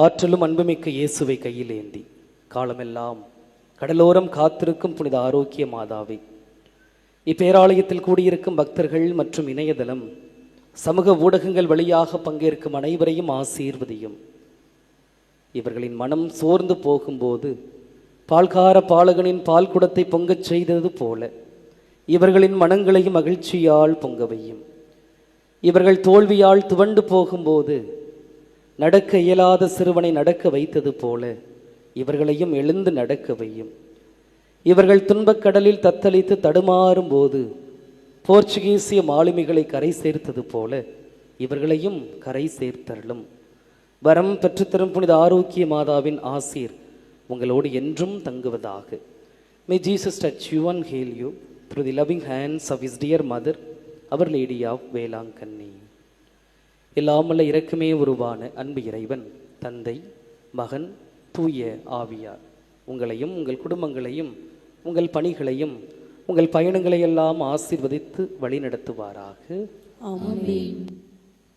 ஆற்றலும் அன்புமிக்க இயேசுவை கையில் ஏந்தி காலமெல்லாம் கடலோரம் காத்திருக்கும் புனித ஆரோக்கிய மாதாவை, இப்பேராலயத்தில் கூடியிருக்கும் பக்தர்கள் மற்றும் இணையதளம் சமூக ஊடகங்கள் வழியாக பங்கேற்கும் அனைவரையும் ஆசீர்வதியும். இவர்களின் மனம் சோர்ந்து போகும்போது பால்கார பாலகனின் பால் குடத்தை பொங்கச் செய்தது போல இவர்களின் மனங்களையும் மகிழ்ச்சியால் பொங்கவையும். இவர்கள் தோல்வியால் துவண்டு போகும்போது நடக்க இயலாத சிறுவனை நடக்க வைத்தது போல இவர்களையும் எழுந்து நடக்க வையும். இவர்கள் துன்பக் கடலில் தத்தளித்து தடுமாறும் போது போர்ச்சுகீசிய மாலுமிகளை கரை சேர்த்தது போல இவர்களையும் கரை சேர்த்தருளும். வரம் பெற்றுத்தரும் புனித ஆரோக்கிய மாதாவின் ஆசீர் உங்களோடு என்றும் தங்குவதாக. May Jesus touch you and heal you through the loving hands of his dear mother, Our Lady of Velankanni. எல்லாமல்ல இரக்கமே உருவான அன்பு இறைவன் தந்தை, மகன், தூய ஆவியார் உங்களையும் உங்கள் குடும்பங்களையும் உங்கள் பணிகளையும் உங்கள் பயணங்களையெல்லாம் ஆசீர்வதித்து வழி நடத்துவாராக. ஆமென்.